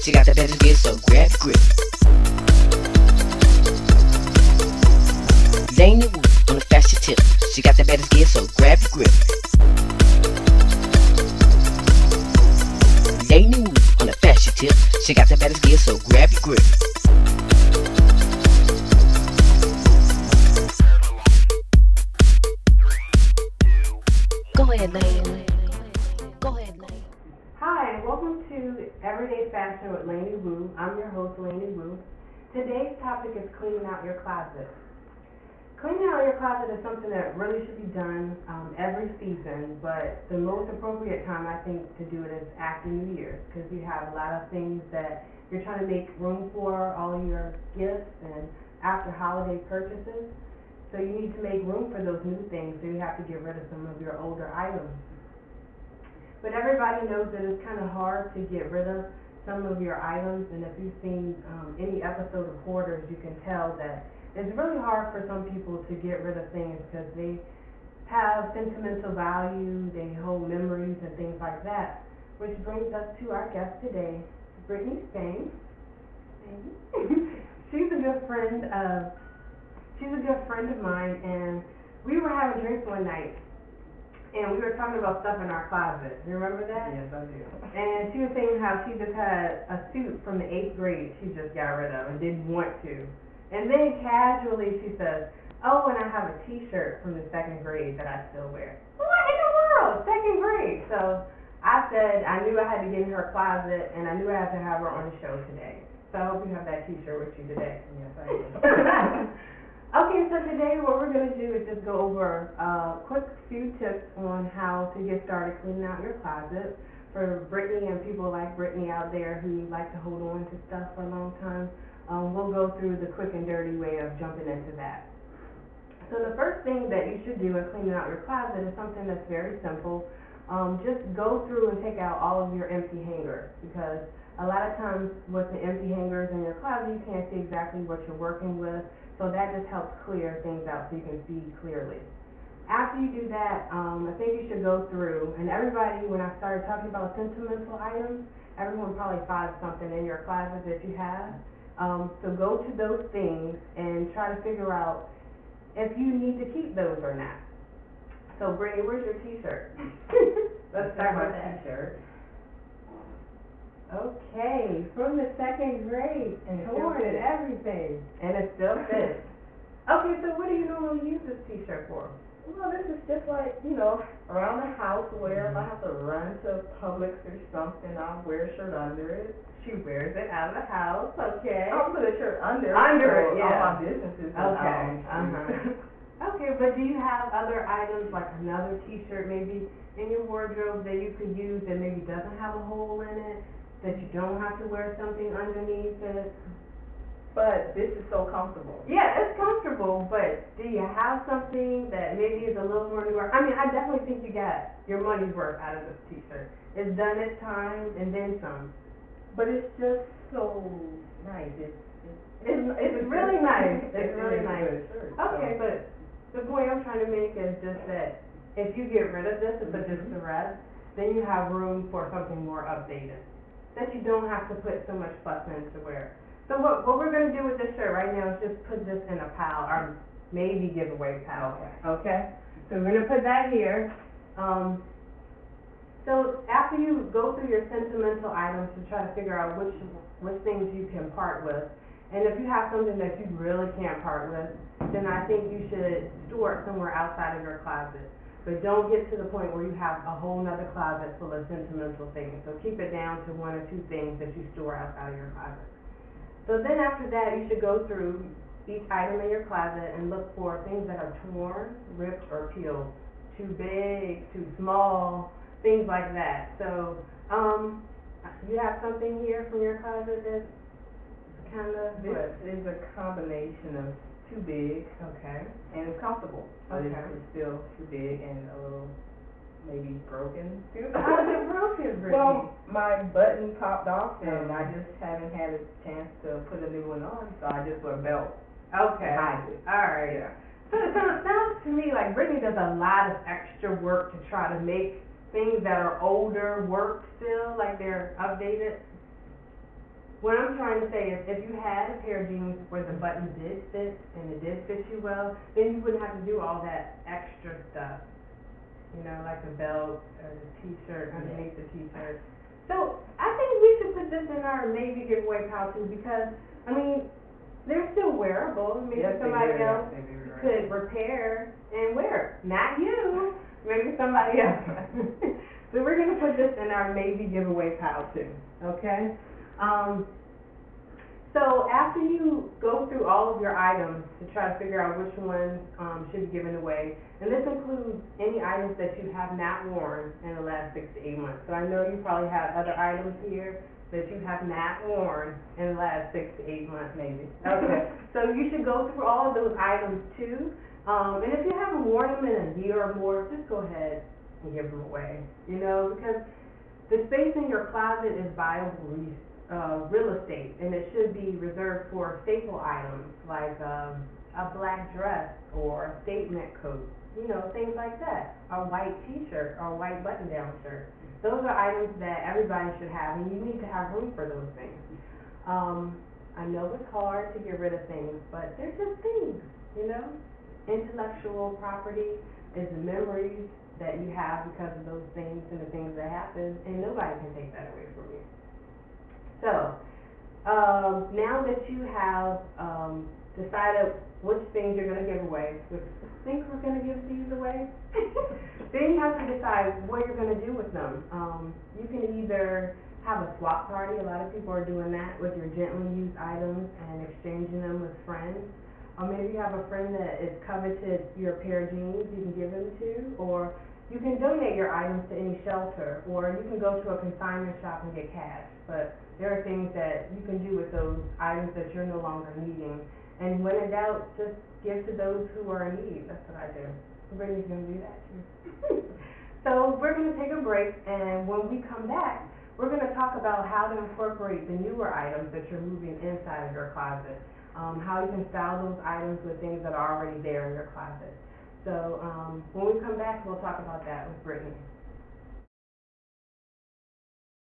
She got the better gear, so grab your grip. LaniWoo on the fashion tip. She got the better gear, so grab your grip. LaniWoo on the fashion tip. She got the better gear, so grab your grip. Go ahead, Lane. Go ahead, Lane. Hi, welcome to Everyday Fashion with LaniWoo. I'm your host, LaniWoo. Today's topic is cleaning out your closet. Cleaning out your closet is something that really should be done every season, but the most appropriate time, I think, to do it is after New Year's, because you have a lot of things that you're trying to make room for, all of your gifts and after holiday purchases. So you need to make room for those new things, so you have to get rid of some of your older items. But everybody knows that it's kind of hard to get rid of some of your items, and if you've seen any episode of Hoarders, you can tell that it's really hard for some people to get rid of things because they have sentimental value, they hold memories and things like that. Which brings us to our guest today, Brittany Spain. She's a good friend of mine, and we were having drinks one night, and we were talking about stuff in our closet. You remember that? Yes, I do. And she was saying how she just had a suit from the 8th grade she just got rid of and didn't want to. And then casually she says, oh, and I have a t-shirt from the 2nd grade that I still wear. What in the world? 2nd grade. So I said I knew I had to get in her closet, and I knew I had to have her on the show today. So I hope you have that t-shirt with you today. Yes, I do. Okay, so today what we're going to do is just go over a quick few tips on how to get started cleaning out your closet. For Brittany and people like Brittany out there who like to hold on to stuff for a long time, we'll go through the quick and dirty way of jumping into that. So the first thing that you should do in cleaning out your closet is something that's very simple. Just go through and take out all of your empty hangers, because a lot of times with the empty hangers in your closet, you can't see exactly what you're working with. So that just helps clear things out so you can see clearly. After you do that, I think you should go through, and everybody, when I started talking about sentimental items, everyone probably finds something in your closet that you have. So go to those things and try to figure out if you need to keep those or not. So Brittany, where's your t-shirt? Let's start with that. T-shirt. Okay, from the 2nd grade, and torn and everything, and it still fits. Okay, so what do you normally use this t-shirt for? Well, this is just like, around the house where if I have to run to Publix or something, I'll wear a shirt under it. She wears it out of the house, okay. I'll put a shirt under it, yeah. All my businesses Okay, Okay, but do you have other items, like another t-shirt maybe in your wardrobe that you could use that maybe doesn't have a hole in it, that you don't have to wear something underneath it? But this is so comfortable. Yeah, it's comfortable, but do you have something that maybe is a little more newer? I mean, I definitely think you got your money's worth out of this t-shirt. It's done its time and then some. But it's just so nice. It's really nice. It's really nice. Shirt, okay, but the point I'm trying to make is just that if you get rid of this and put this to rest, then you have room for something more updated that you don't have to put so much fuss in to wear. So what we're going to do with this shirt right now is just put this in a pile, or maybe giveaway pile. Okay? So we're going to put that here. So after you go through your sentimental items to try to figure out which things you can part with, and if you have something that you really can't part with, then I think you should store it somewhere outside of your closet. But don't get to the point where you have a whole nother closet full of sentimental things. So keep it down to 1 or 2 things that you store outside of your closet. So then after that, you should go through each item in your closet and look for things that are torn, ripped, or peeled. Too big, too small, things like that. So you have something here from your closet that's kind of... This is a combination of too big, okay, and it's comfortable, but okay. it's still too big and a little maybe broken too. How's it broken, Brittany? Well, my button popped off and I just haven't had a chance to put a new one on, so I just wear a belt. Okay, hide it. all right. Yeah. So it kind of sounds to me like Brittany does a lot of extra work to try to make things that are older work still, like they're updated. what I'm trying to say is if you had a pair of jeans where the button did fit and it did fit you well, then you wouldn't have to do all that extra stuff. You know, like the belt or the t-shirt underneath the t-shirt. So I think we should put this in our maybe giveaway pile too, because I mean they're still wearable. Maybe somebody else could repair and wear it. Not you. Maybe somebody else. So we're gonna put this in our maybe giveaway pile too. Okay? So after you go through all of your items to try to figure out which ones should be given away, and this includes any items that you have not worn in the last 6 to 8 months. So I know you probably have other items here that you have not worn in the last 6 to 8 months maybe. Okay, so you should go through all of those items too. And if you haven't worn them in a year or more, just go ahead and give them away, you know, because the space in your closet is viable real estate, and it should be reserved for staple items like a black dress or a statement coat, you know, things like that, a white t-shirt or a white button-down shirt. Those are items that everybody should have, and you need to have room for those things. I know it's hard to get rid of things, but they're just things, you know. Intellectual property is the memories that you have because of those things and the things that happen, and nobody can take that away from you. So, now that you have decided which things you're going to give away, which I think we're going to give these away, then you have to decide what you're going to do with them. You can either have a swap party. A lot of people are doing that with your gently used items and exchanging them with friends. Or maybe you have a friend that is coveted your pair of jeans you can give them to, or you can donate your items to any shelter, or you can go to a consignment shop and get cash. But there are things that you can do with those items that you're no longer needing. And when in doubt, just give to those who are in need. That's what I do. Brittany's going to do that too. So we're going to take a break, and when we come back, we're going to talk about how to incorporate the newer items that you're moving inside of your closet. How you can style those items with things that are already there in your closet. So when we come back, we'll talk about that with Brittany.